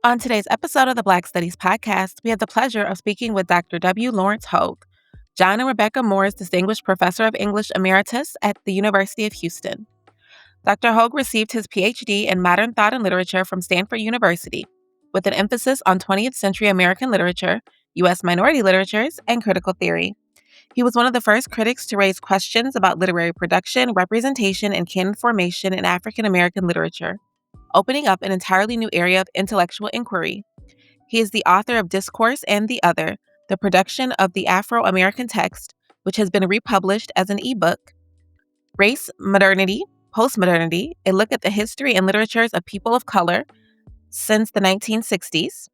On today's episode of the Black Studies Podcast, we have the pleasure of speaking with Dr. W. Lawrence Hogue, John and Rebecca Moore's Distinguished Professor of English Emeritus at the University of Houston. Dr. Hogue received his PhD in Modern Thought and Literature from Stanford University, with an emphasis on 20th century American literature, U.S. minority literatures, and critical theory. He was one of the first critics to raise questions about literary production, representation, and canon formation in African American literature, opening up an entirely new area of intellectual inquiry. He is the author of Discourse and the Other, the production of the Afro-American Text, which has been republished as an ebook, Race, Modernity, Postmodernity, a look at the history and literatures of people of color since the 1960s,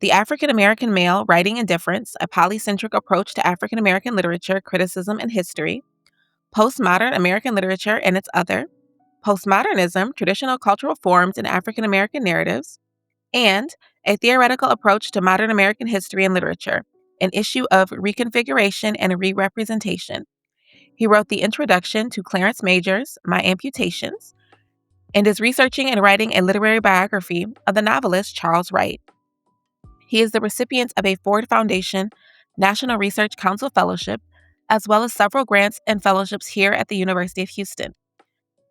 The African American Male, Writing Indifference, a Polycentric Approach to African American Literature, Criticism, and History, Postmodern American Literature and its Other, Postmodernism, Traditional Cultural Forms in African American Narratives, and A Theoretical Approach to Modern American History and Literature, an issue of Reconfiguration and Re-representation. He wrote the introduction to Clarence Major's My Amputations, and is researching and writing a literary biography of the novelist Charles Wright. He is the recipient of a Ford Foundation National Research Council Fellowship, as well as several grants and fellowships here at the University of Houston.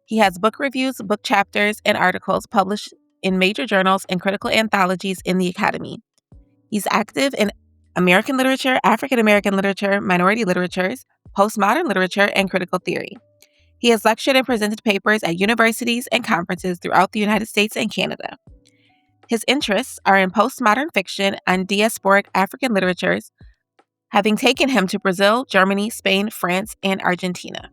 He has book reviews, book chapters, and articles published in major journals and critical anthologies in the academy. He's active in American literature, African American literature, minority literatures, postmodern literature, and critical theory. He has lectured and presented papers at universities and conferences throughout the United States and Canada. His interests are in postmodern fiction and diasporic African literatures, having taken him to Brazil, Germany, Spain, France, and Argentina.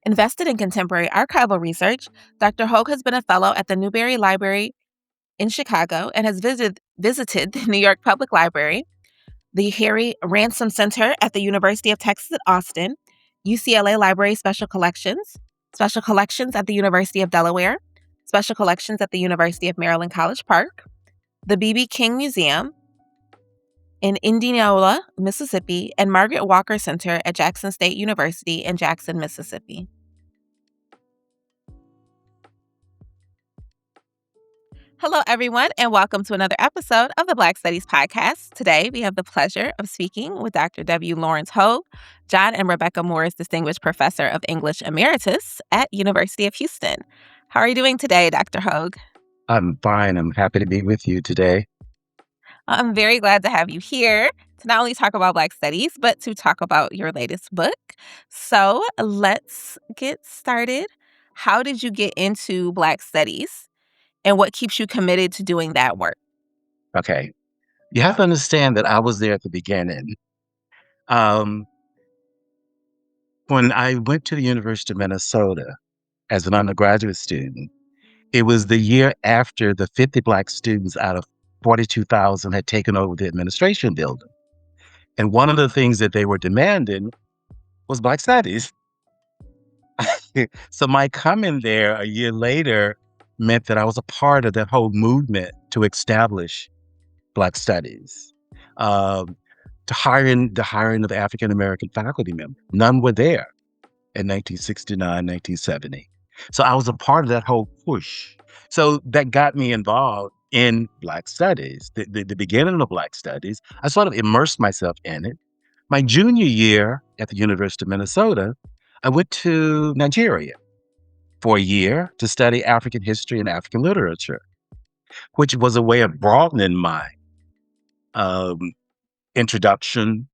Invested in contemporary archival research, Dr. Hogue has been a fellow at the Newberry Library in Chicago and has visited the New York Public Library, the Harry Ransom Center at the University of Texas at Austin, UCLA Library Special Collections at the University of Delaware, Special Collections at the University of Maryland College Park, the B.B. King Museum in Indianola, Mississippi, and Margaret Walker Center at Jackson State University in Jackson, Mississippi. Hello, everyone, and welcome to another episode of the Black Studies Podcast. Today, we have the pleasure of speaking with Dr. W. Lawrence Hogue, John and Rebecca Moore's Distinguished Professor of English Emeritus at University of Houston. How are you doing today, Dr. Hogue? I'm fine. I'm happy to be with you today. I'm very glad to have you here to not only talk about Black Studies, but to talk about your latest book. So let's get started. How did you get into Black Studies, and what keeps you committed to doing that work? Okay. You have to understand that I was there at the beginning. When I went to the University of Minnesota as an undergraduate student, it was the year after the 50 Black students out of 42,000 had taken over the administration building. And one of the things that they were demanding was Black Studies. So my coming there a year later meant that I was a part of that whole movement to establish Black Studies. The hiring of African American faculty members. None were there in 1969, 1970. So I was a part of that whole push. So that got me involved in Black Studies, the beginning of Black Studies. I sort of immersed myself in it. My junior year at the University of Minnesota, I went to Nigeria for a year to study African history and African literature, which was a way of broadening my introduction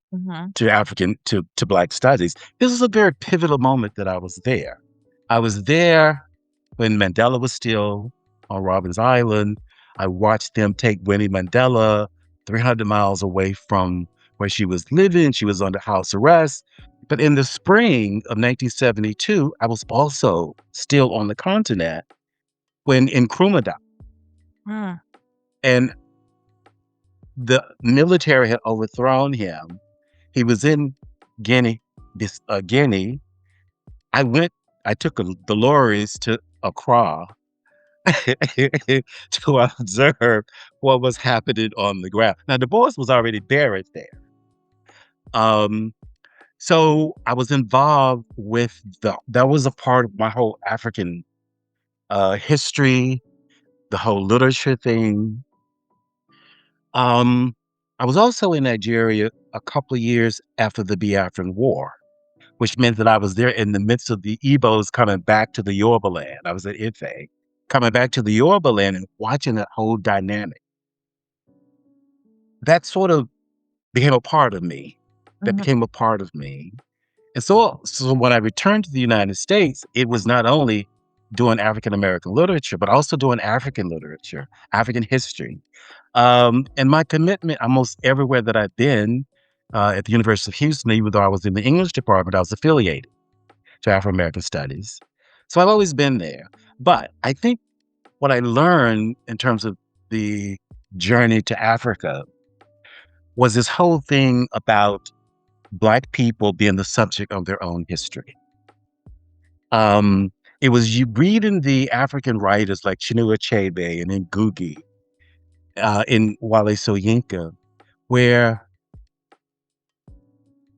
to Black Studies. This was a very pivotal moment that I was there. I was there when Mandela was still on Robben's Island. I watched them take Winnie Mandela 300 miles away from where she was living. She was under house arrest. But in the spring of 1972, I was also still on the continent when Nkrumah died. And the military had overthrown him. He was in Guinea. I took the lorries to Accra to observe what was happening on the ground. Now, Du Bois was already buried there. So I was involved with that was a part of my whole African history, the whole literature thing. I was also in Nigeria a couple of years after the Biafran War, which meant that I was there in the midst of the Igbos coming back to the Yoruba land. I was at Ife, coming back to the Yoruba land and watching that whole dynamic. That sort of became a part of me. That Mhm. became a part of me. And so when I returned to the United States, it was not only doing African American literature, but also doing African literature, African history. And my commitment almost everywhere that I've been at the University of Houston, even though I was in the English department, I was affiliated to Afro-American Studies. So I've always been there. But I think what I learned in terms of the journey to Africa was this whole thing about Black people being the subject of their own history. Um, it was you reading the African writers like Chinua Achebe and Ngugi, in Wale Soyinka, where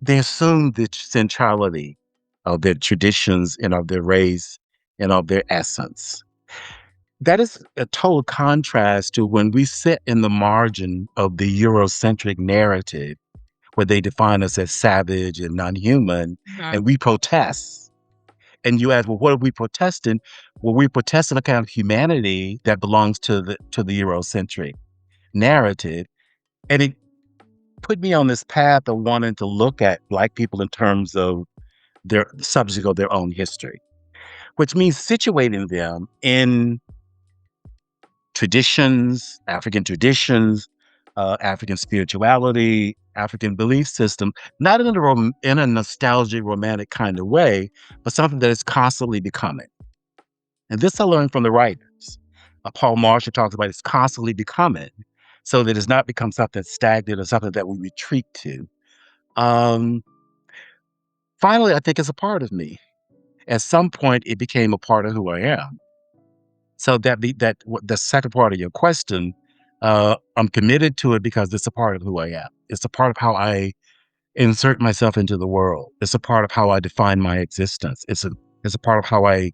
they assumed the centrality of their traditions and of their race and of their essence. That is a total contrast to when we sit in the margin of the Eurocentric narrative, where they define us as savage and non-human, Mhm. and we protest. And you ask, well, what are we protesting? Well, we're protesting a kind of humanity that belongs to the Eurocentric narrative. And it put me on this path of wanting to look at Black people in terms of their subject of their own history, which means situating them in traditions, African spirituality, African belief system, not in a nostalgic, romantic kind of way, but something that is constantly becoming. And this I learned from the writers. Paul Marshall talks about it's constantly becoming, so that it's not become something stagnant or something that we retreat to. Um, Finally, I think it's a part of me. At some point, it became a part of who I am. So the second part of your question, I'm committed to it because it's a part of who I am. It's a part of how I insert myself into the world. It's a part of how I define my existence. It's a part of how I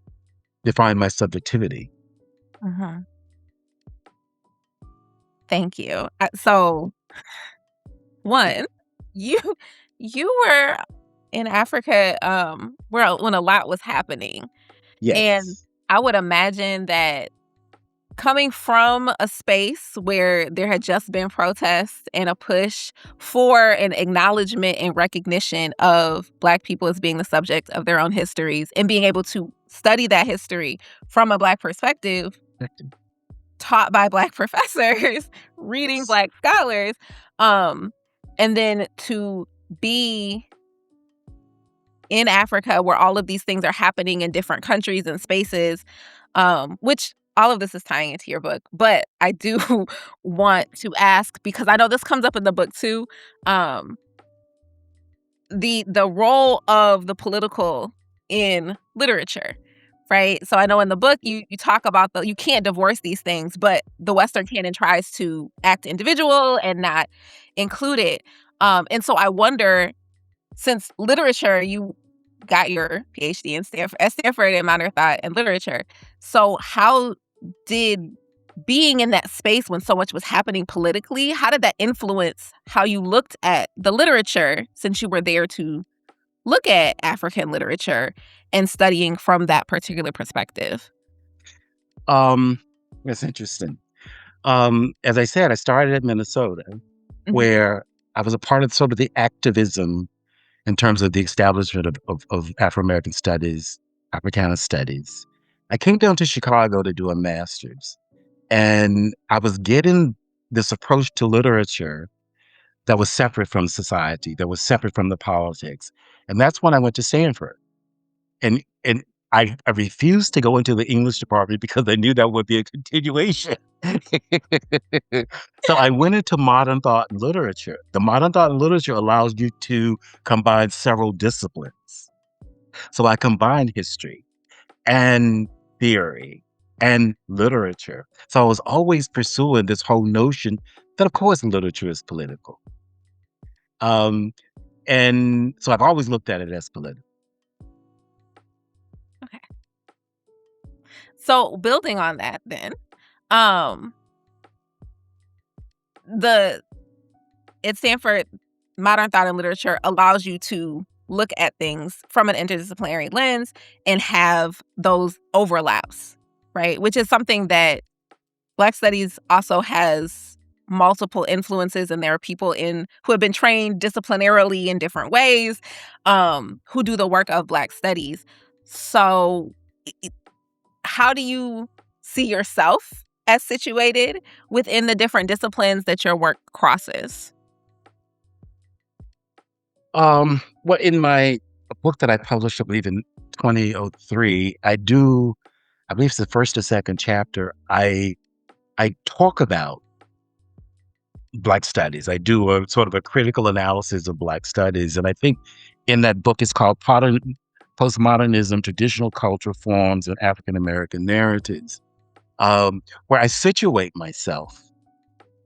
define my subjectivity. Mhm. Thank you. So, one, you you were in Africa, where when a lot was happening, and Yes. I would imagine that coming from a space where there had just been protests and a push for an acknowledgement and recognition of Black people as being the subject of their own histories and being able to study that history from a Black perspective, taught by Black professors, reading Black scholars, um, and then to be in Africa where all of these things are happening in different countries and spaces, which all of this is tying into your book. But I do want to ask, because I know this comes up in the book too, um, the role of the political in literature, right? So I know in the book you talk about you can't divorce these things, but the Western canon tries to act individual and not include it. And so I wonder, since literature, you got your PhD in Stanford in modern thought and literature. So how did being in that space when so much was happening politically, how did that influence how you looked at the literature, since you were there to look at African literature and studying from that particular perspective? Um, that's interesting. As I said, I started at Minnesota, Mhm. where I was a part of sort of the activism in terms of the establishment of Afro American studies, Africana studies. I came down to Chicago to do a master's, and I was getting this approach to literature that was separate from society, that was separate from the politics. And that's when I went to Stanford. And I refused to go into the English department because I knew that would be a continuation. So I went into modern thought and literature. The modern thought and literature allows you to combine several disciplines. So I combined history and theory and literature. So I was always pursuing this whole notion that, of course, literature is political. Um, and so I've always looked at it as political. Okay. So building on that then, Um, the at Stanford, modern thought and literature allows you to look at things from an interdisciplinary lens and have those overlaps, right? Which is something that Black studies also has multiple influences, and there are people who have been trained disciplinarily in different ways, who do the work of Black studies. So, how do you see yourself as situated within the different disciplines that your work crosses? Well, in my book that I published, I believe in 2003, I believe it's the first or second chapter, I talk about Black studies. I do a sort of a critical analysis of Black studies. And I think in that book, it's called Postmodernism, Traditional Cultural Forms and African American Narratives, where I situate myself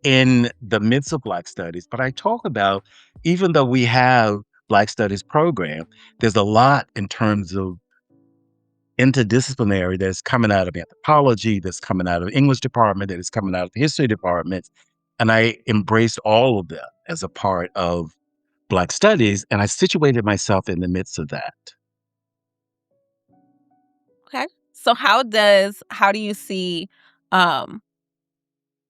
in the midst of Black studies. But I talk about, even though we have Black studies program, there's a lot in terms of interdisciplinary that's coming out of anthropology, that's coming out of English department, that is coming out of the history department. And I embraced all of them as a part of Black studies, and I situated myself in the midst of that. Okay. So how do you see um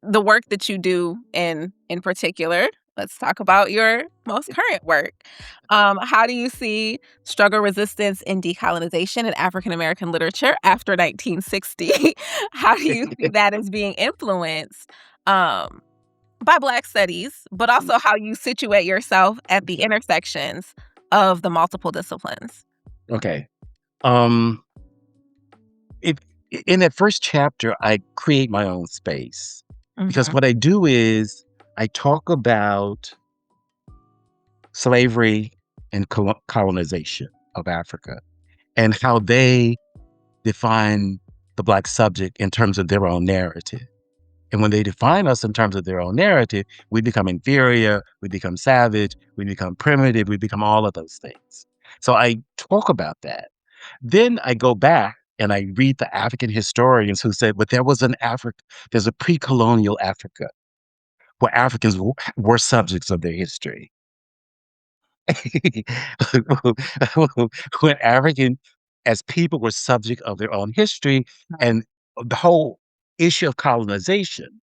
the work that you do in particular? Let's talk about your most current work. How do you see struggle resistance in decolonization in African American literature after 1960? How do you see that as being influenced um, by Black studies, but also how you situate yourself at the intersections of the multiple disciplines? Okay. Um, it, in that first chapter, I create my own space because Hmm. what I do is I talk about slavery and colonization of Africa and how they define the Black subject in terms of their own narrative. And when they define us in terms of their own narrative, we become inferior, we become savage, we become primitive, we become all of those things. So I talk about that. Then I go back and I read the African historians who said, but there's a pre-colonial Africa where Africans were subjects of their history. When African as people were subject of their own history, and the whole issue of colonization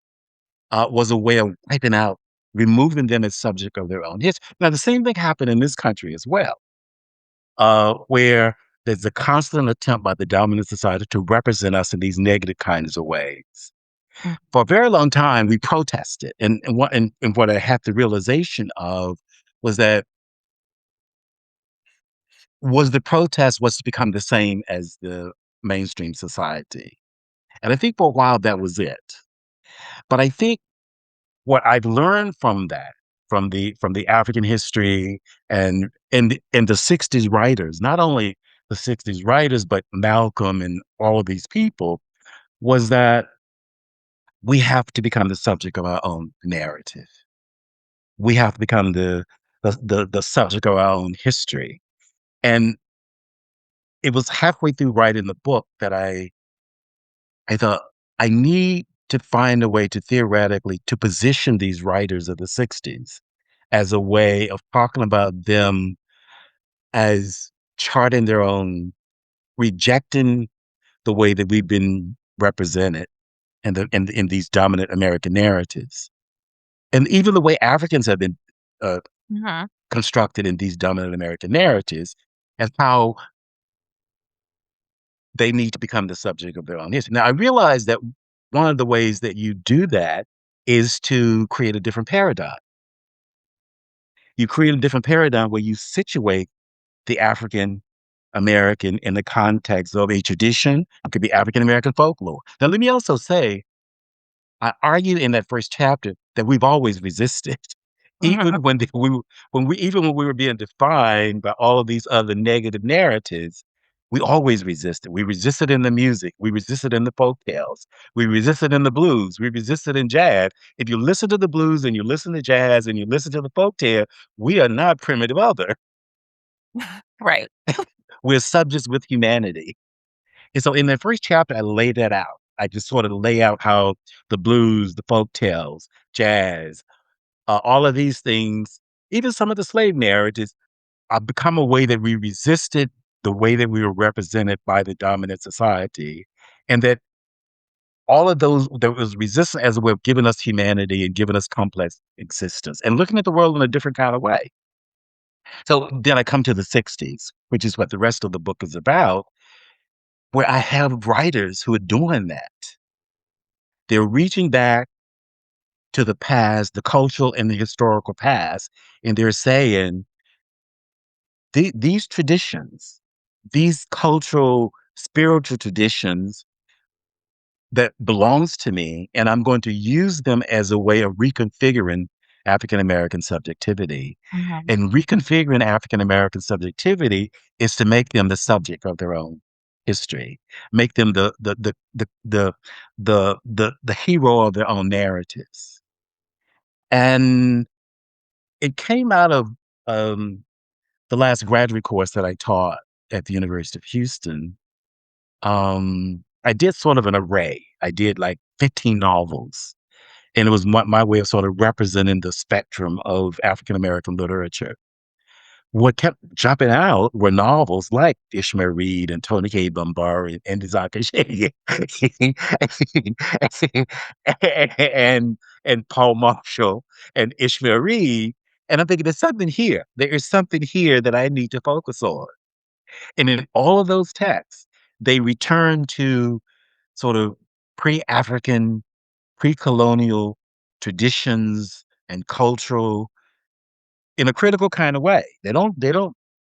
was a way of wiping out, removing them as subject of their own history. Now, the same thing happened in this country as well, where there's a constant attempt by the dominant society to represent us in these negative kinds of ways. For a very long time, we protested, and what I had the realization of was that the protest was to become the same as the mainstream society, and I think for a while that was it. But I think what I've learned from that, from the African history and the '60s writers, not only the '60s writers, but Malcolm and all of these people, was that we have to become the subject of our own narrative. We have to become the subject of our own history. And it was halfway through writing the book that I thought I need to find a way to theoretically to position these writers of the '60s as a way of talking about them as charting their own, rejecting the way that we've been represented in these dominant American narratives. And even the way Africans have been uh, Mhm. constructed in these dominant American narratives, and how they need to become the subject of their own history. Now, I realize that one of the ways that you do that is to create a different paradigm. You create a different paradigm where you situate the African American in the context of a tradition. It could be African American folklore. Now, let me also say, I argue in that first chapter that we've always resisted, Mhm. even when we were being defined by all of these other negative narratives. We always resisted. We resisted in the music. We resisted in the folk tales. We resisted in the blues. We resisted in jazz. If you listen to the blues and you listen to jazz and you listen to the folk tale, we are not primitive other. Right. We're subjects with humanity. And so in the first chapter, I lay that out. I just sort of lay out how the blues, the folk tales, jazz, all of these things, even some of the slave narratives, become a way that we resisted the way that we were represented by the dominant society, and that all of those there was resistance as a way of giving us humanity and giving us complex existence and looking at the world in a different kind of way. So then I come to the 60s, which is what the rest of the book is about, where I have writers who are doing that. They're reaching back to the past, the cultural and the historical past, and they're saying these traditions, these cultural, spiritual traditions that belongs to me, and I'm going to use them as a way of reconfiguring African American subjectivity. Mhm. And reconfiguring African American subjectivity is to make them the subject of their own history, make them the hero of their own narratives. And it came out of um, the last graduate course that I taught at the University of Houston. I did sort of an array. I did like 15 novels, and it was my way of sort of representing the spectrum of African American literature. What kept jumping out were novels like Ishmael Reed and Tony K. Bumbar and Andy Zakashege and Paul Marshall and Ishmael Reed. And I'm thinking, there's something here. There is something here that I need to focus on. And in all of those texts, they return to sort of pre-African, pre-colonial traditions and cultural in a critical kind of way. They don't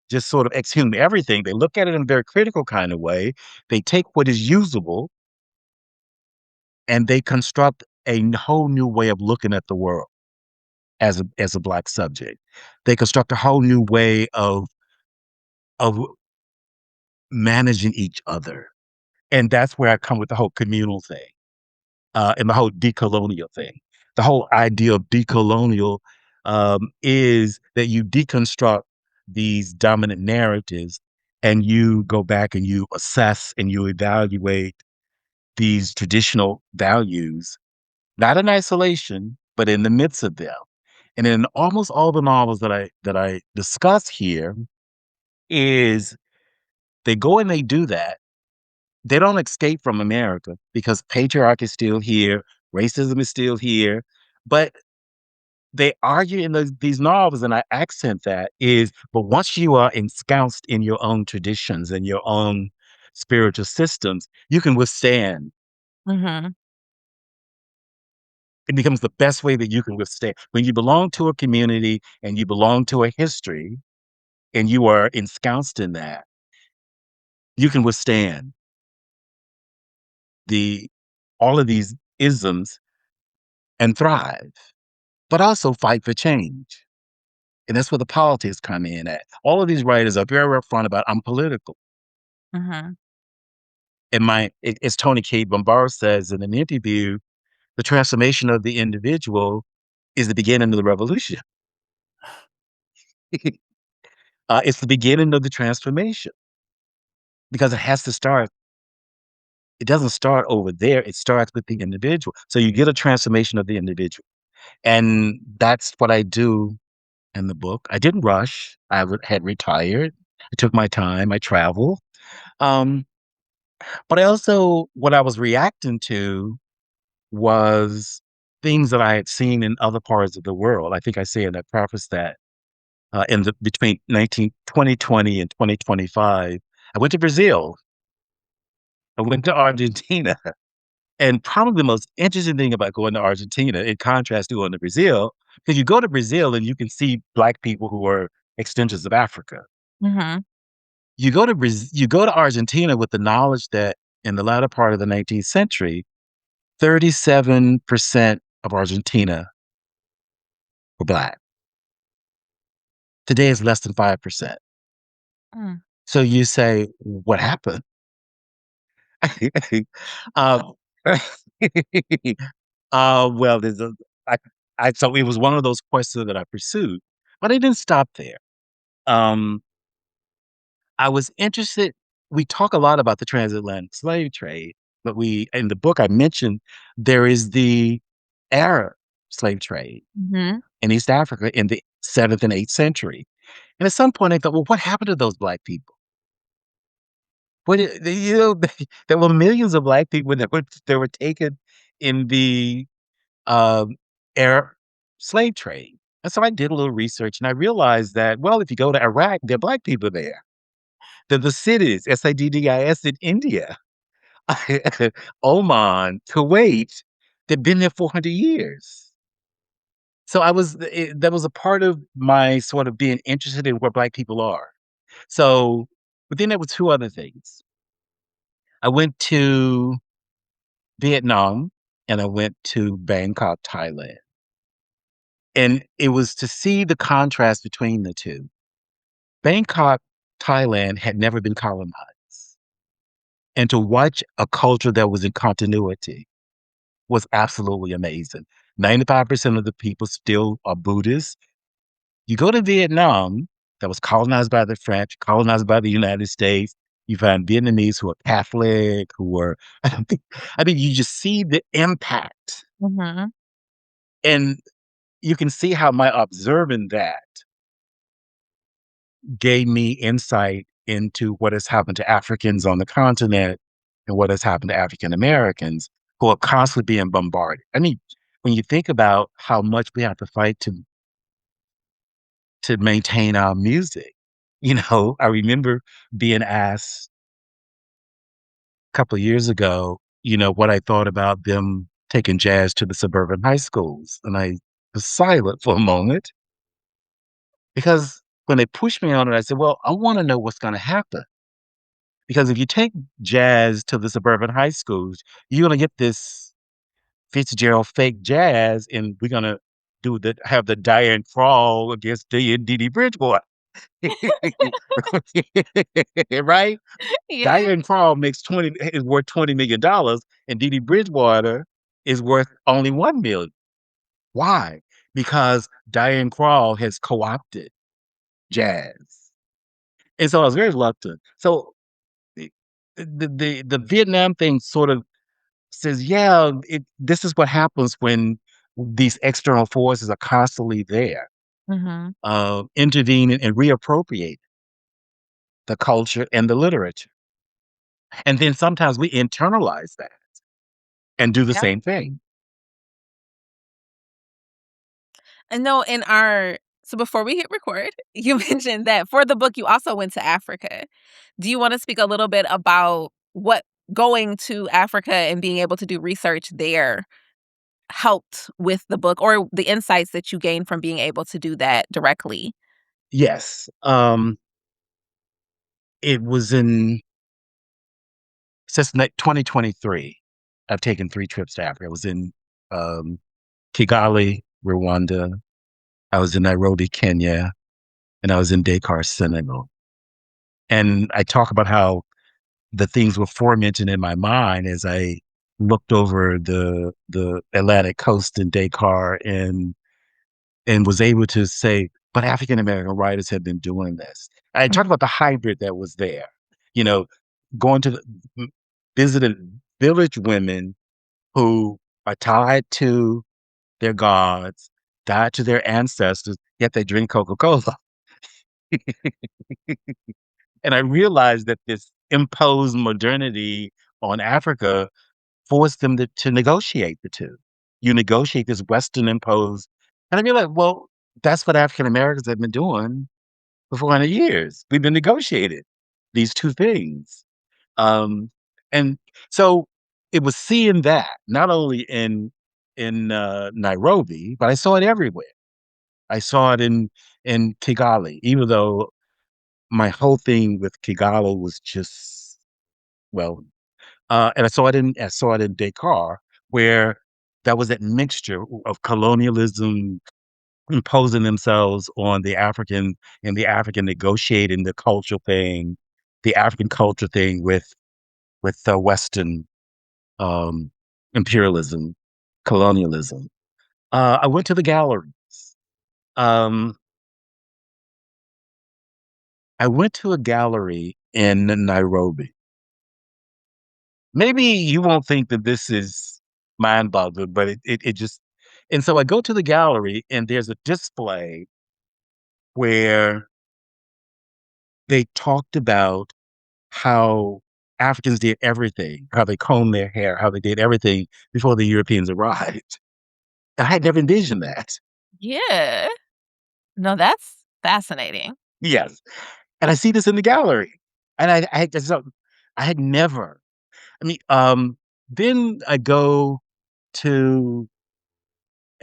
just sort of exhume everything. They look at it in a very critical kind of way. They take what is usable and they construct a whole new way of looking at the world as a black subject. They construct a whole new way of managing each other. And that's where I come with the whole communal thing. And the whole decolonial thing. The whole idea of decolonial is that you deconstruct these dominant narratives and you go back and you assess and you evaluate these traditional values, not in isolation, but in the midst of them. And in almost all the novels that I discuss here is they go and they do that. They don't escape from America because patriarchy is still here, racism is still here, but they argue in these novels, and I accent that is, but once you are ensconced in your own traditions and your own spiritual systems, you can withstand. Mhm. It becomes the best way that you can withstand. When you belong to a community and you belong to a history and you are ensconced in that, you can withstand the all of these isms and thrive, but also fight for change. And that's where the politics come in at. All of these writers are very upfront about I'm political. Mhm. And as Tony K. Bumbar says in an interview, the transformation of the individual is the beginning of the revolution. It's the beginning of the transformation because it has to start. It doesn't start over there. It starts with the individual. So you get a transformation of the individual. And that's what I do in the book. I didn't rush. Had retired. I took my time. I traveled. Um, but I also, what I was reacting to was things that I had seen in other parts of the world. I think I say in that preface that between 2020 and 2025, I went to Brazil. I went to Argentina. And probably the most interesting thing about going to Argentina, in contrast to going to Brazil, because you go to Brazil and you can see Black people who are extensions of Africa. Mhm. You go to Argentina with the knowledge that in the latter part of the 19th century, 37% of Argentina were Black. Today is less than 5%. Mm. So you say, what happened? um, well, I, so it was one of those questions that I pursued, but I didn't stop there. Um, I was interested. We talk a lot about the transatlantic slave trade, but we in the book I mentioned there is the Arab slave trade Mhm. in East Africa in the 7th and 8th century. And at some point I thought, well, what happened to those black people? There were millions of black people that were taken in the um, Arab slave trade. And so I did a little research and I realized that, well, if you go to Iraq, there are black people there. The cities, Saddis in India, Oman, Kuwait, they've been there 400 years. So that was a part of my sort of being interested in where black people are. So, but then there were two other things. I went to Vietnam and I went to Bangkok, Thailand. And it was to see the contrast between the two. Bangkok, Thailand had never been colonized. And to watch a culture that was in continuity was absolutely amazing. 95% of the people still are Buddhists. You go to Vietnam, that was colonized by the French, colonized by the United States. You find Vietnamese who are Catholic, who are, I mean, you just see the impact. Mhm. And you can see how my observing that gave me insight into what has happened to Africans on the continent and what has happened to African Americans who are constantly being bombarded. I mean, when you think about how much we have to fight to maintain our music, I remember being asked a couple of years ago, what I thought about them taking jazz to the suburban high schools. And I was silent for a moment because when they pushed me on it, I said, well, I want to know what's going to happen. Because if you take jazz to the suburban high schools, you're gonna get this Fitzgerald fake jazz, and we're gonna have the Diane Crawl against Dee Dee Bridgewater, right? Yeah. Diane Crawl is worth $20 million, and Dee Dee Bridgewater is worth only 1 million. Why? Because Diane Crawl has co-opted jazz, and so I was very reluctant. So the the Vietnam thing sort of says, yeah, this is what happens when these external forces are constantly there, Mhm. intervening and reappropriate the culture and the literature. And then sometimes we internalize that and do the Yep. same thing. And no, so before we hit record, you mentioned that for the book, you also went to Africa. Do you wanna speak a little bit about what going to Africa and being able to do research there helped with the book or the insights that you gained from being able to do that directly? Yes. It was since 2023, I've taken 3 trips to Africa. I was in um, Kigali, Rwanda. I was in Nairobi, Kenya, and I was in Dakar, Senegal. And I talk about how the things were fomented in my mind as I looked over the Atlantic coast in Dakar and was able to say, but African American writers have been doing this. I talked about the hybrid that was there, you know, going to visiting village women who are tied to their gods, tied to their ancestors, yet they drink Coca-Cola. And I realized that this imposed modernity on Africa forced them to negotiate the two. You negotiate this Western imposed, and I realized, well, that's what African Americans have been doing for 400 years. We've been negotiating these two things. Um, and so it was seeing that not only in Nairobi, but I saw it everywhere. I saw it in Kigali, even though my whole thing with Kigali was just well, and I saw it in Dakar, where that was that mixture of colonialism imposing themselves on the African and the African negotiating the African culture thing with the Western um, imperialism, colonialism. I went to the galleries. Um, I went to a gallery in Nairobi maybe you won't think that this is mind-boggling, but it just. And so I go to the gallery, and there's a display where they talked about how Africans did everything, how they combed their hair, how they did everything before the Europeans arrived. I had never envisioned that. Yeah. No, that's fascinating. Yes. And I see this in the gallery. And I just, I had never, I mean, then I go to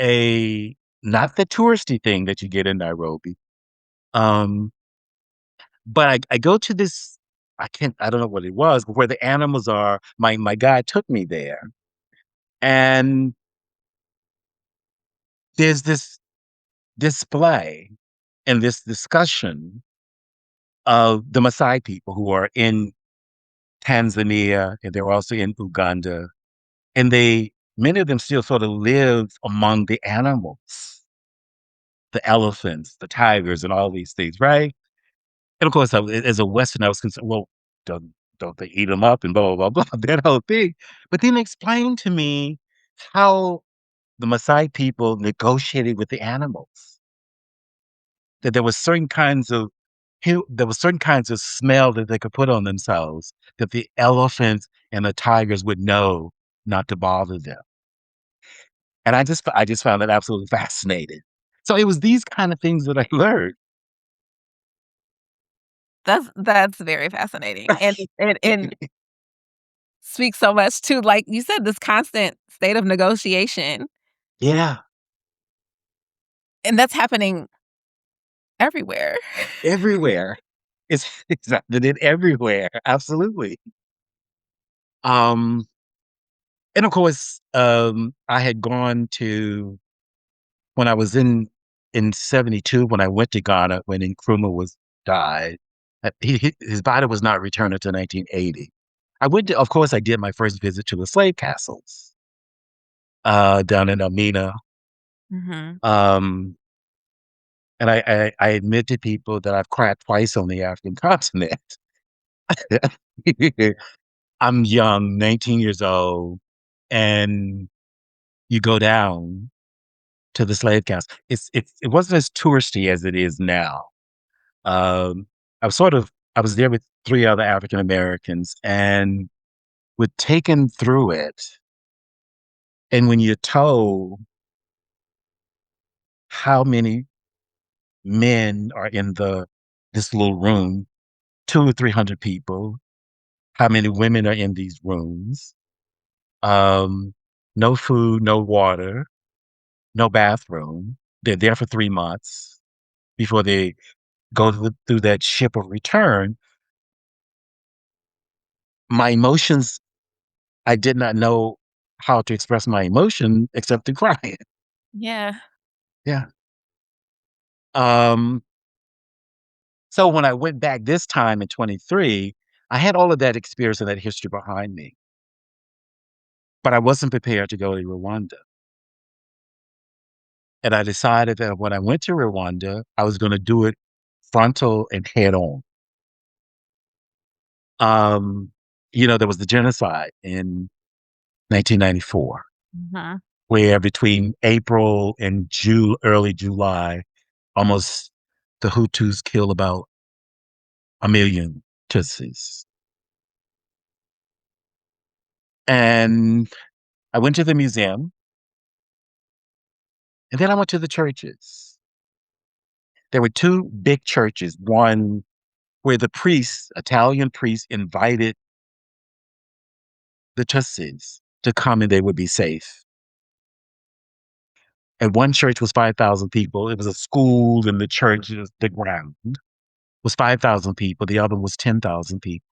a, not the touristy thing that you get in Nairobi. Um, but I go to this, I don't know what it was, but where the animals are. My guide took me there. And there's this display and this discussion of the Maasai people who are in Tanzania, and they're also in Uganda. And many of them still sort of live among the animals, the elephants, the tigers, and all these things, right? And of course, as a Westerner, I was concerned, well, don't they eat them up and blah, blah, blah, blah, that whole thing. But then they explained to me how the Maasai people negotiated with the animals, that there was certain kinds of smell that they could put on themselves that the elephants and the tigers would know not to bother them. And I just found that absolutely fascinating. So it was these kind of things that I learned. That's very fascinating, and speaks so much to, like you said, this constant state of negotiation, Yeah, and that's happening everywhere. everywhere. It's happening everywhere. Absolutely. Um, and of course, I had gone to when I was in '72 when I went to Ghana when Nkrumah was died. His body was not returned until 1980. I went to, of course, I did my first visit to the slave castles down in Amina. Mhm. Um, and I admit to people that I've cried twice on the African continent. I'm young, 19 years old, and you go down to the slave castle. It wasn't as touristy as it is now. Um, I was there with three other African Americans, and we're taken through it. And when you're told how many men are in this little room, 200 or 300 people, how many women are in these rooms, um, no food, no water, no bathroom. They're there for 3 months before they go through that ship of return. My emotions, I did not know how to express my emotion except through crying. Yeah. Yeah. Um, so when I went back this time in 23, I had all of that experience and that history behind me, but I wasn't prepared to go to Rwanda. And I decided that when I went to Rwanda, I was going to do it frontal and head on. Um, there was the genocide in 1994, Mhm. where between April and early July, almost the Hutus killed about 1 million Tutsis. And I went to the museum, and then I went to the churches. There were two big churches, one where the priests, Italian priests, invited the Tutsis to come and they would be safe. And one church was 5,000 people. It was a school, and the church, the ground was 5,000 people. The other was 10,000 people.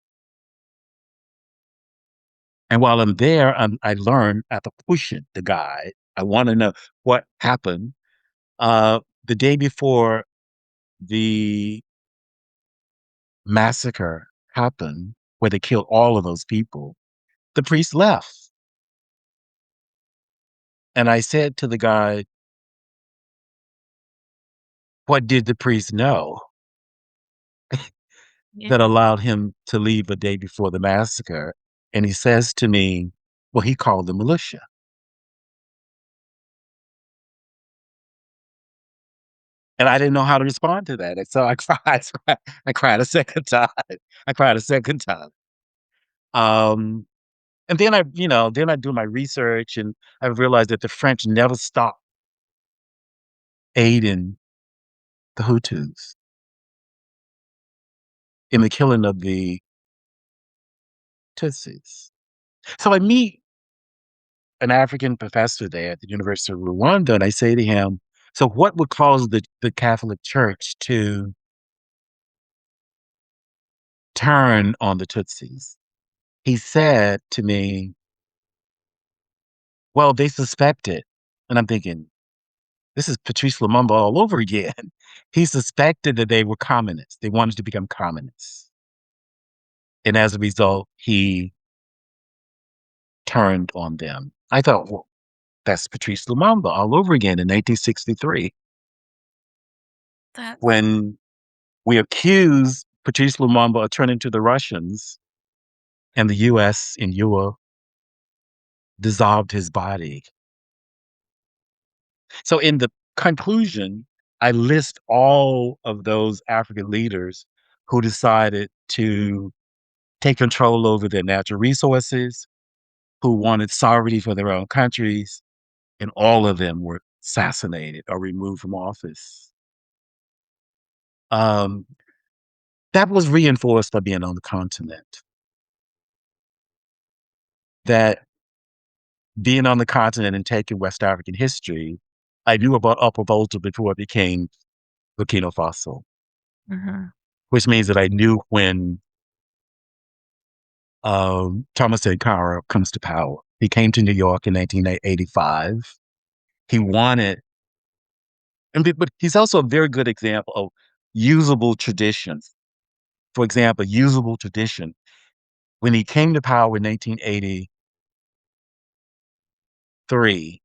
And while I'm there, I learned after pushing the guide, I want to know what happened. The day before the massacre happened, where they killed all of those people, the priest left. And I said to the guy, what did the priest know Yeah. that allowed him to leave a day before the massacre? And he says to me, well, he called the militia. And I didn't know how to respond to that. And so I cried. I cried a second time. I cried a second time. Um, and then then I do my research and I realized that the French never stopped aiding the Hutus in the killing of the Tutsis. So I meet an African professor there at the University of Rwanda, and I say to him, so what would cause the Catholic Church to turn on the Tutsis? He said to me, well, they suspect it. And I'm thinking, this is Patrice Lumumba all over again. He suspected that they were communists. They wanted to become communists. And as a result, he turned on them. I thought, well, that's Patrice Lumumba all over again in 1963. That's When we accuse Patrice Lumumba of turning to the Russians, and the US in Europe dissolved his body. So in the conclusion, I list all of those African leaders who decided to take control over their natural resources, who wanted sovereignty for their own countries, and all of them were assassinated or removed from office. Um, that was reinforced by being on the continent. That being on the continent and taking West African history, I knew about Upper Volta before it became Burkina Faso, mhm. which means that I knew when Thomas Sankara comes to power. He came to New York in 1985. He wanted, but he's also a very good example of usable traditions. For example, usable tradition. When he came to power in 1983,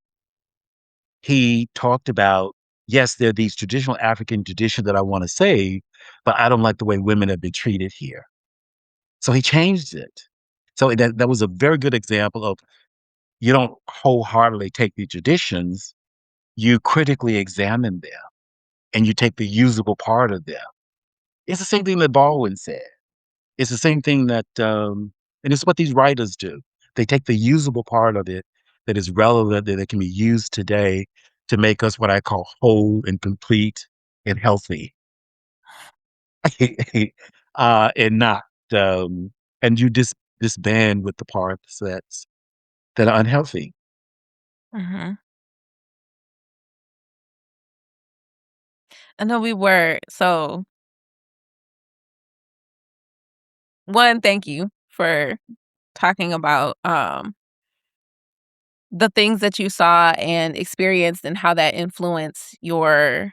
he talked about, yes, there are these traditional African traditions that I want to save, but I don't like the way women have been treated here. So he changed it. So that was a very good example of you don't wholeheartedly take the traditions, you critically examine them and you take the usable part of them. It's the same thing that Baldwin said. It's the same thing and it's what these writers do. They take the usable part of it that is relevant, that it can be used today to make us what I call whole and complete and healthy. And not, and you disband with the parts that are unhealthy. Mhm. I know we were. So, one, thank you for talking about, the things that you saw and experienced and how that influenced the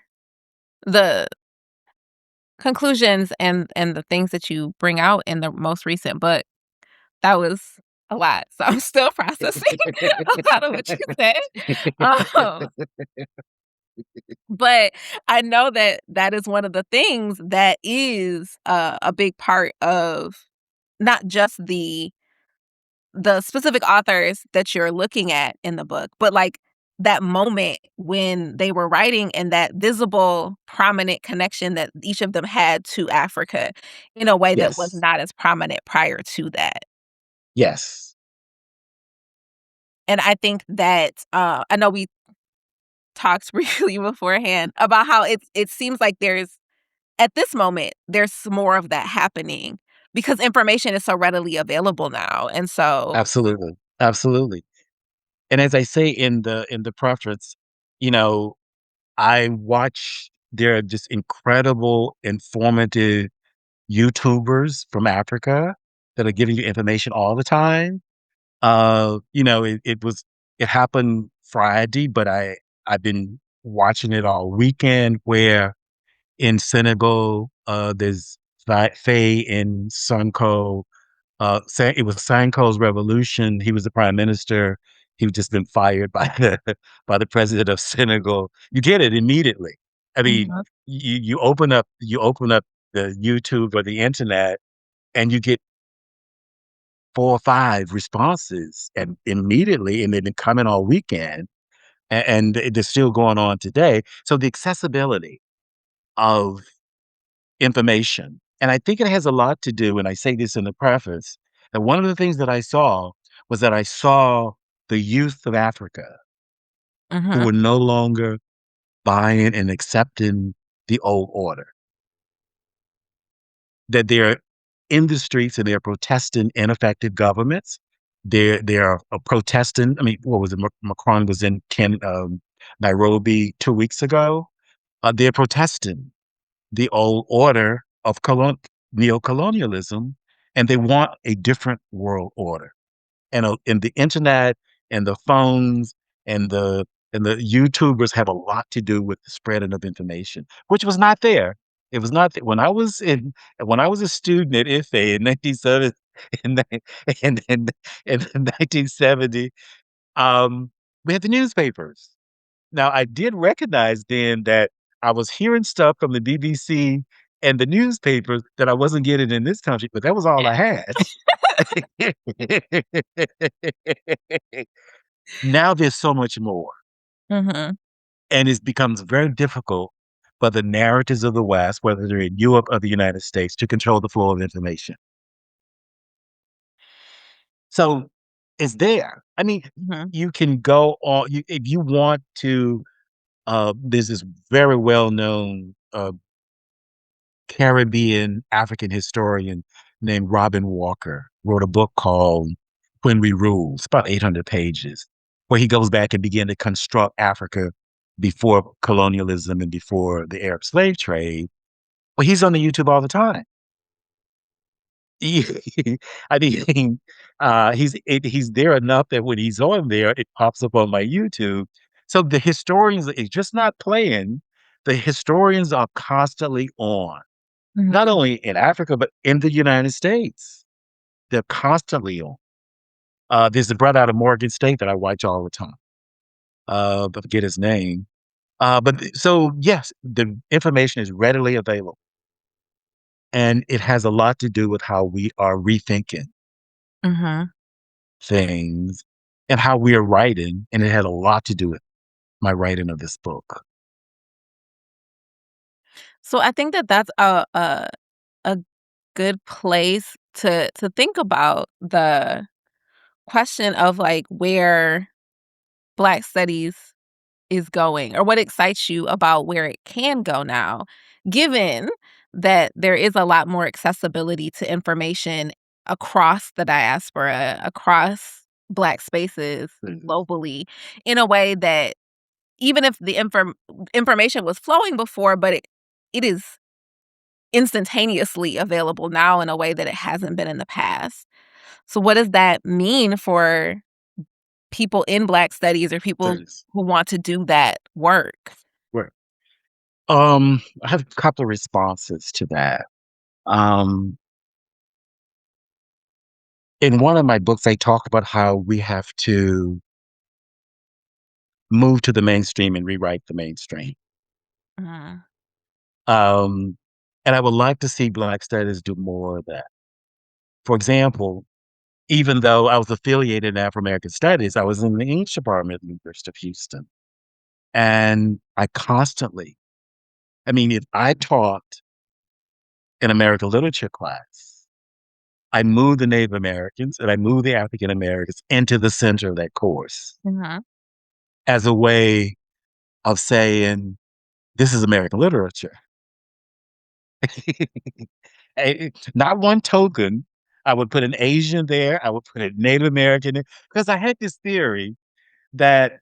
conclusions and the things that you bring out in the most recent book. That was a lot, so I'm still processing a lot of what you said. Um, but I know that that is one of the things that is, a big part of not just the specific authors that you're looking at in the book, but, like, that moment when they were writing and that visible, prominent connection that each of them had to Africa in a way that was Yes. not as prominent prior to that. Yes. And I think that, I know we talked briefly beforehand about how it seems like there's at this moment, there's more of that happening because information is so readily available now, and so Absolutely. Absolutely. And as I say in the preface, you know, I watch there are just incredible, informative YouTubers from Africa that are giving you information all the time. It happened Friday, but I've been watching it all weekend where in Senegal, there's Faye and Sonko. It was Sanko's revolution. He was the prime minister. He was just been fired by the president of Senegal. You get it immediately. I mean, Mhm. you open up the YouTube or the internet, and you get 4 or 5 responses and immediately, and they've been coming all weekend, and they're still going on today. So the accessibility of information, and I think it has a lot to do, and I say this in the preface, that one of the things that I saw was that I saw the youth of Africa who Mhm. were no longer buying and accepting the old order, that they're in the streets and they're protesting ineffective governments. They're protesting. I mean, what was it? Macron was in Nairobi 2 weeks ago. They're protesting the old order of neocolonialism, and they want a different world order. And the internet and the phones and the YouTubers have a lot to do with the spreading of information, which was not there. It was not when I was a student at IFE in 1970 in, ni- in 1970. Um, we had the newspapers. Now I did recognize then that I was hearing stuff from the BBC and the newspapers that I wasn't getting in this country, but that was all I had. Now there's so much more, Mhm. and it becomes very difficult for the narratives of the West, whether they're in Europe or the United States, to control the flow of information. So it's there. I mean, Mhm. you can go on if you want to. There's this very well known Caribbean African historian named Robin Walker wrote a book called When We Rule. It's about 800 pages, where he goes back and begin to construct Africa before colonialism and before the Arab slave trade. Well, he's on the YouTube all the time. I mean, he's there enough that when he's on there, it pops up on my YouTube. So the historians is just not playing. The historians are constantly on. Mhm. Not only in Africa, but in the United States. They're constantly on. There's a brother out of Morgan State that I watch all the time. I forget his name. So yes, the information is readily available. And it has a lot to do with how we are rethinking Mhm. things and how we are writing. And it had a lot to do with my writing of this book. So I think that that's a good place to think about the question of, like, where Black studies is going or what excites you about where it can go now, given that there is a lot more accessibility to information across the diaspora, across Black spaces Mhm. globally, in a way that even if the information was flowing before, but it is instantaneously available now in a way that it hasn't been in the past. So what does that mean for people in Black studies or people Thanks. who want to do that work? Right. I have a couple of responses to that. Um, in one of my books, I talk about how we have to move to the mainstream and rewrite the mainstream. Mhm. Um, and I would like to see Black studies do more of that. For example, even though I was affiliated in Afro-American Studies, I was in the English department at the University of Houston. And I mean, if I taught an American literature class, I moved the Native Americans and I moved the African Americans into the center of that course Mhm. as a way of saying, this is American literature. Not one token. I would put an Asian there. I would put a Native American there because I had this theory that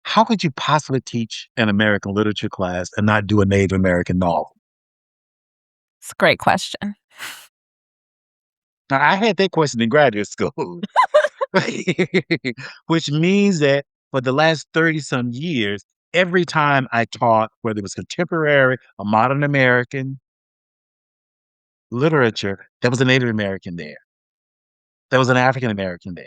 how could you possibly teach an American literature class and not do a Native American novel? It's a great question. Now, I had that question in graduate school, which means that for the last 30 some years, every time I taught, whether it was contemporary or modern American literature, there was a Native American there. There was an African American there.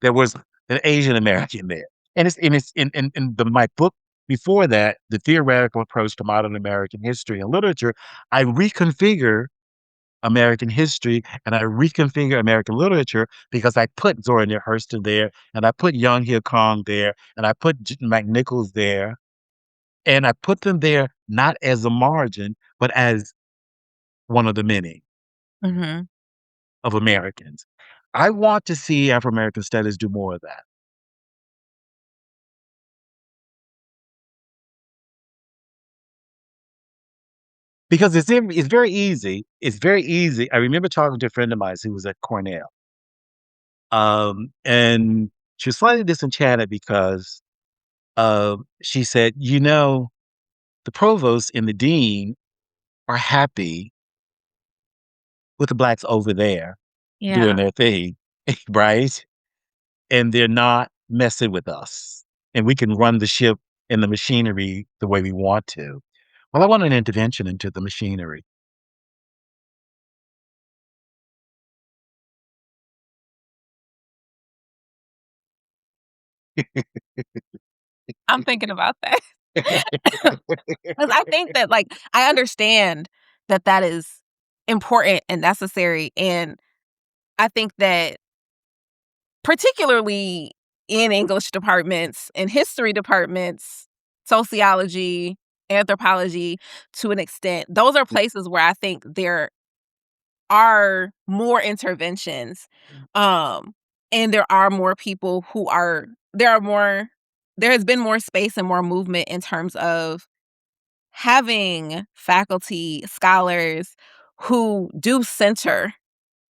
There was an Asian American there. And it's in my book before that, The Theoretical Approach to Modern American History and Literature, I reconfigure American history and I reconfigure American literature because I put Zora Neale Hurston there and I put Young Hil Kong there and I put McNichols there and I put them there not as a margin, but as one of the many Hmm. of Americans. I want to see Afro-American studies do more of that. Because it's very easy. It's very easy. I remember talking to a friend of mine who was at Cornell. And she was slightly disenchanted because she said, the provost and the dean are happy with the blacks over there doing Yeah. their thing, right? And they're not messing with us. And we can run the ship and the machinery the way we want to. Well, I want an intervention into the machinery. I'm thinking about that. 'Cause I think that, like, I understand that that is important and necessary, and I think that particularly in English departments, in history departments, sociology, anthropology, to an extent, those are places where I think there are more interventions, um, and there are more people who are there has been more space and more movement in terms of having faculty, scholars who do center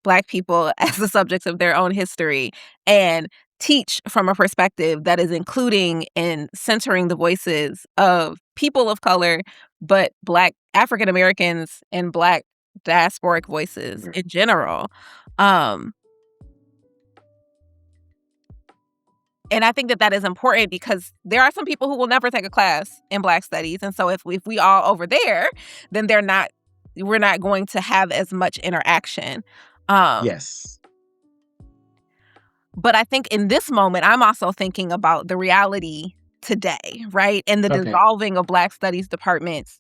Black people as the subjects of their own history and teach from a perspective that is including and centering the voices of people of color, but Black African Americans and Black diasporic voices in general. Um, and I think that that is important because there are some people who will never take a class in Black studies, and so if we all over there, then we're not going to have as much interaction. Um, Yes. But I think in this moment, I'm also thinking about the reality today, right? And the Okay. dissolving of Black studies departments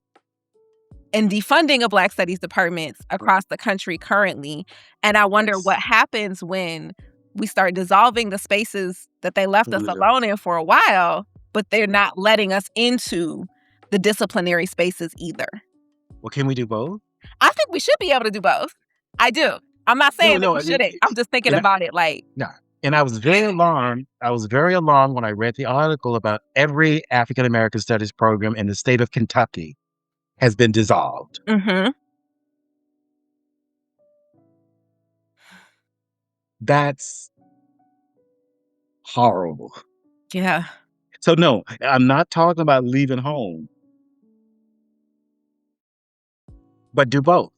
and defunding of Black studies departments across the country currently. And I wonder Yes. what happens when we start dissolving the spaces that they left us Absolutely. alone in for a while, but they're not letting us into the disciplinary spaces either. Well, can we do both? I think we should be able to do both. I do. I'm not No, saying that no. we shouldn't. I'm just thinking And about it like, no. And I was very alarmed. I was very alarmed when I read the article about every African American studies program in the state of Kentucky has been dissolved. mm-hmm. That's horrible. Yeah. So no, I'm not talking about leaving home, but do both.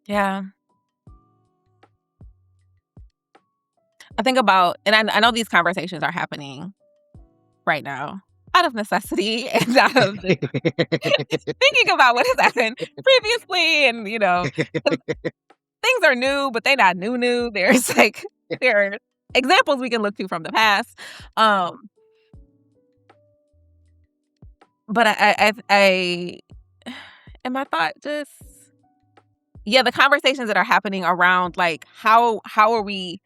Yeah. I think about, and I know these conversations are happening right now out of necessity and out of just thinking about what has happened previously. And, 'cause things are new, but they're not new. There's like, there are examples we can look to from the past. Um, but and my thought just, yeah, the conversations that are happening around like, how are we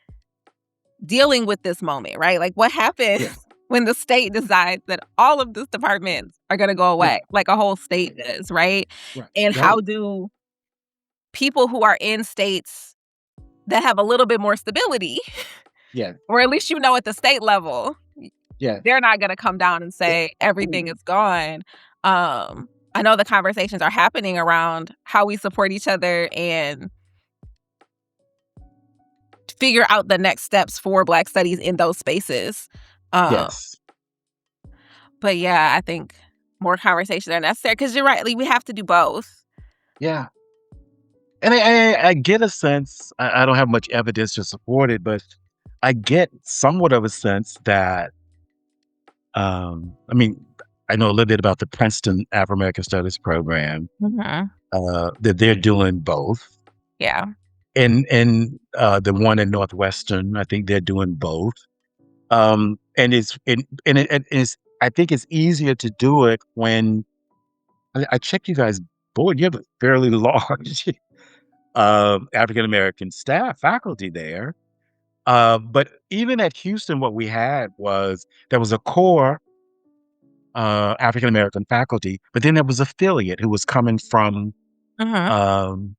dealing with this moment, right? Like what happens Yeah, when the state decides that all of these departments are going to go yeah, away, like a whole state does, right? right, And how right. do people who are in states that have a little bit more stability, Yeah, or at least at the state level, yeah. they're not going to come down and Eh, say everything is gone. I know the conversations are happening around how we support each other and figure out the next steps for Black studies in those spaces. Um, yes, But yeah, I think more conversations are necessary because you're right. Like, we have to do both. yeah. And I get a sense. I don't have much evidence to support it, but I get somewhat of a sense that I mean, I know a little bit about the Princeton Afro American Studies program. Mhm. That they're doing both, Yeah. and the one in Northwestern, I think they're doing both. And it is. I think it's easier to do it when I checked you guys' board, you have a fairly large African-American faculty there. But even at Houston, what we had was there was a core African-American faculty, but then there was affiliate who was coming Mm-hmm.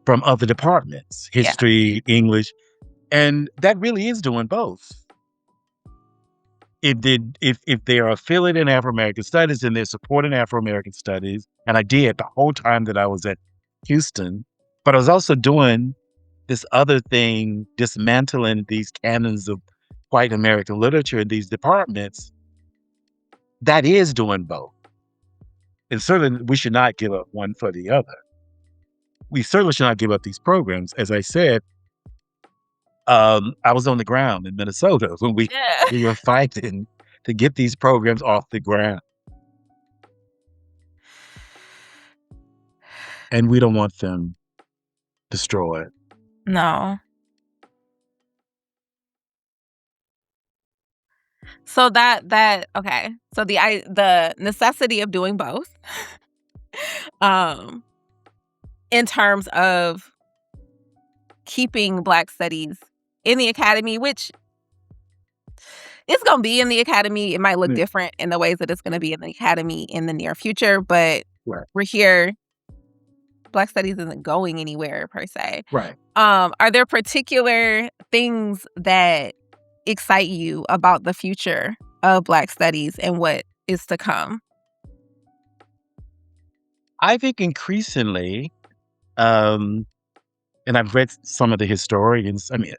from other departments, Yeah. history, English, and that really is doing both. If they are affiliated in Afro-American studies and they're supporting Afro-American studies, and I did the whole time that I was at Houston, but I was also doing this other thing, dismantling these canons of white American literature in these departments, that is doing both. And certainly we should not give up one for the other. We certainly should not give up these programs. As I said, I was on the ground in Minnesota when we were fighting to get these programs off the ground. And we don't want them destroyed. No. So okay. So the necessity of doing both, in terms of keeping Black studies in the academy, which it's going to be in the academy. It might look different in the ways that it's going to be in the academy in the near future, but we're here. Black studies isn't going anywhere per se. Right. Are there particular things that excite you about the future of Black studies and what is to come? I think increasingly, and I've read some of the historians. I mean,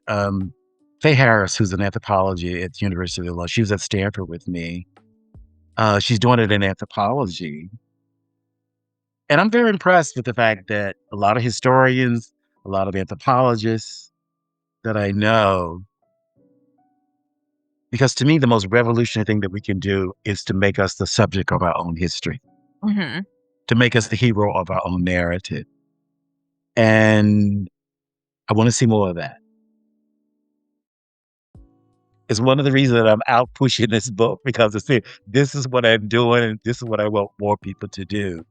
Faye Harris, who's an anthropology at the University of Illinois, she was at Stanford with me. She's doing it in anthropology. And I'm very impressed with the fact that a lot of historians, a lot of anthropologists that I know, because to me, the most revolutionary thing that we can do is to make us the subject of our own history, to make us the hero of our own narrative. And I want to see more of that. It's one of the reasons that I'm out pushing this book, because this is what I'm doing, and this is what I want more people to do,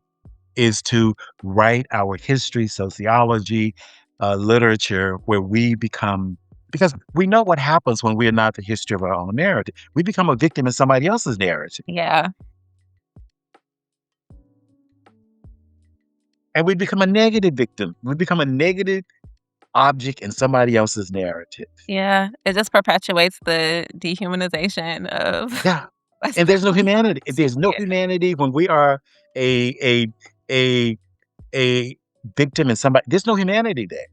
is to write our history, sociology, literature, where we become, because we know what happens when we're not the history of our own narrative. We become a victim in somebody else's narrative. Yeah. And we become a negative victim. We become a negative object in somebody else's narrative. Yeah. It just perpetuates the dehumanization of... Yeah. And there's no humanity. There's no humanity when we are a victim in somebody. There's no humanity there,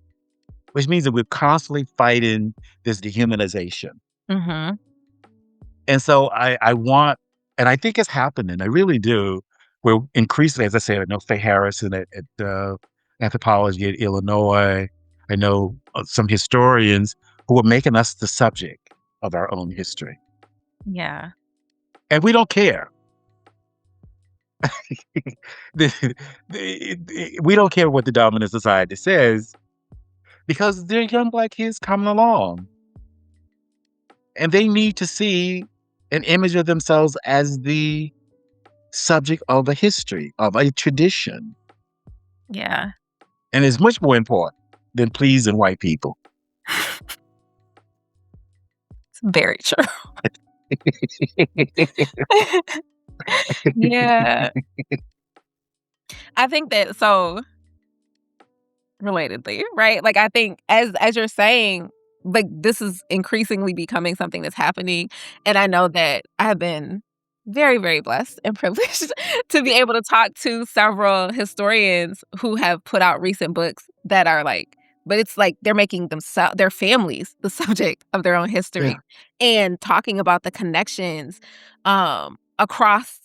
which means that we're constantly fighting this dehumanization. And so I want, and I think it's happening. I really do. We're increasingly, as I said, I know Faye Harrison at anthropology at Illinois. I know some historians who are making us the subject of our own history. Yeah. And we don't care. We don't care what the dominant society says, because there are young Black kids coming along. And they need to see an image of themselves as the subject of a history, of a tradition. Yeah. And it's much more important than pleasing white people. It's very true. Yeah. I think that, so relatedly, right? Like, I think as you're saying, like, this is increasingly becoming something that's happening. And I know that I have been very, very blessed and privileged to be able to talk to several historians who have put out recent books that are like, but it's like they're making their families the subject of their own history, and talking about the connections across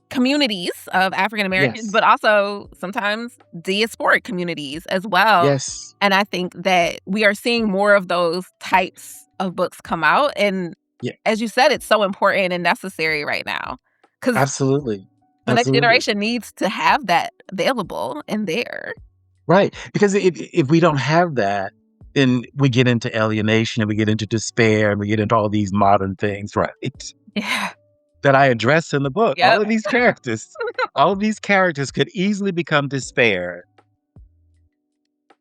communities of African Americans, but also sometimes diasporic communities as well. Yes. And I think that we are seeing more of those types of books come out. And as you said, it's so important and necessary right now. Because absolutely, the next generation needs to have that available and there. Right. Because if we don't have that, then we get into alienation and we get into despair and we get into all these modern things, right? Yeah. That I address in the book. All of these characters all of these characters could easily become despaired,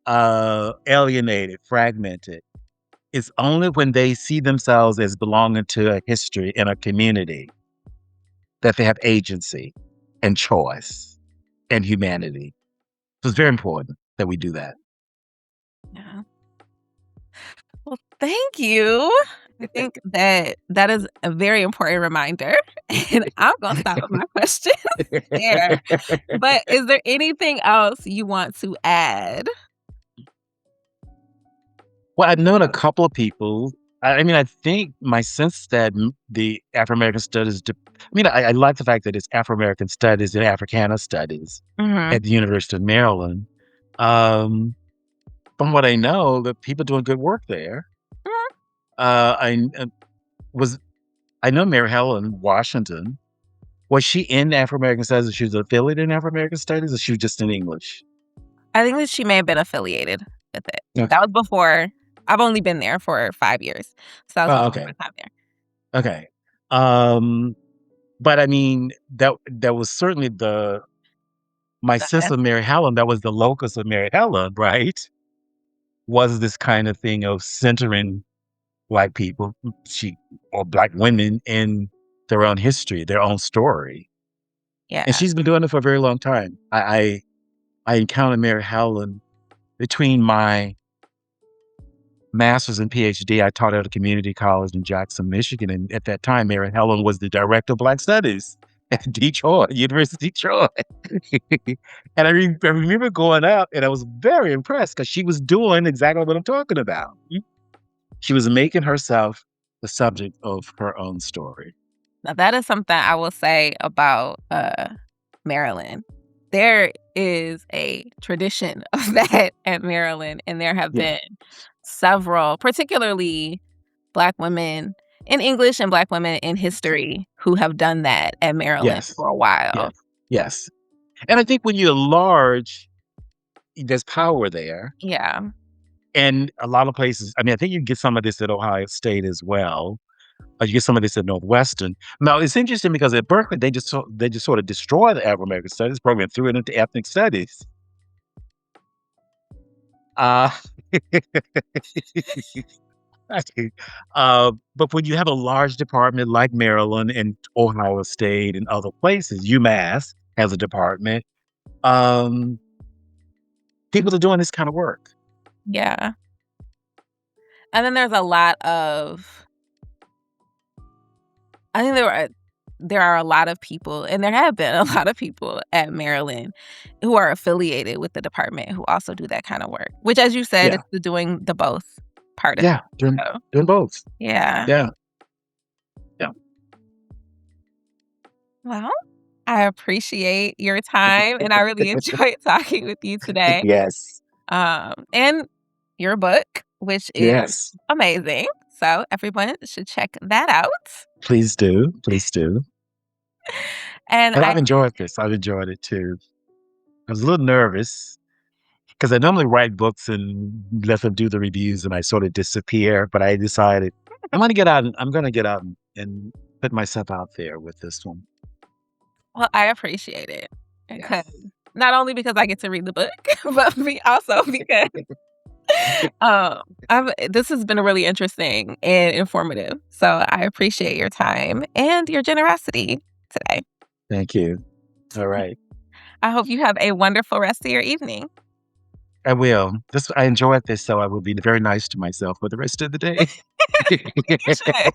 alienated, fragmented. It's only when they see themselves as belonging to a history in a community that they have agency and choice and humanity. So it's very important that we do that. Yeah. Well, thank you. I think that is a very important reminder, and I'm gonna stop with my questions there. But is there anything else you want to add? Well, I've known a couple of people. I mean, I think my sense that the Afro-American studies, I like the fact that it's Afro-American studies and Africana studies Mhm. at the University of Maryland. Um, from what I know, the people doing good work there. Mhm. I was I know Mary Helen Washington. Was she in Afro-American studies? She was affiliated in Afro-American studies, or she was just in English? I think that she may have been affiliated with it. Okay. That was before. I've only been there for 5 years, so that was Oh, before okay. my time there. Okay. But I mean, that was certainly my sense That's of Mary Helen. That was the locus of Mary Helen, right? Was this kind of thing of centering Black people, or Black women in their own history, their own story, and yeah. she's been doing it for a very long time. I encountered Mary Helen between my master's and PhD. I taught at a community college in Jackson, Michigan, and at that time, Mary Helen was the director of Black Studies at Detroit, University of Detroit. And I remember going up, and I was very impressed because she was doing exactly what I'm talking about. She was making herself the subject of her own story. Now that is something I will say about, Maryland. There is a tradition of that at Maryland, and there have Yeah. been several, particularly Black women in English and Black women in history who have done that at Maryland Yes. for a while. Yes. Yes. And I think when you're large, there's power there. Yeah. And a lot of places, I mean, I think you can get some of this at Ohio State as well. You get some of this at Northwestern. Now, it's interesting because at Berkeley, they just sort of destroy the Afro American Studies program and threw it into ethnic studies. Uh, but when you have a large department like Maryland and Ohio State and other places, UMass has a department. Um, People are doing this kind of work. Yeah. And then there's a lot of I think there are a lot of people, and there have been a lot of people at Maryland who are affiliated with the department who also do that kind of work, which, as you said, Yeah, it's the doing the both part of yeah, it. So, doing both. yeah. Yeah, yeah. Well, I appreciate your time, and I really enjoyed talking with you today. Yes, And your book, which is yes. amazing. So everyone should check that out. Please do, please do. And And I I've enjoyed this. I've enjoyed it too. I was a little nervous because I normally write books and let them do the reviews, and I sort of disappear. But I decided I'm going to get out and put myself out there with this one. Well, I appreciate it Yes. because not only because I get to read the book, but also because this has been really interesting and informative. So I appreciate your time and your generosity today. Thank you. All right. I hope you have a wonderful rest of your evening. I will. I enjoyed this, so I will be very nice to myself for the rest of the day. You should.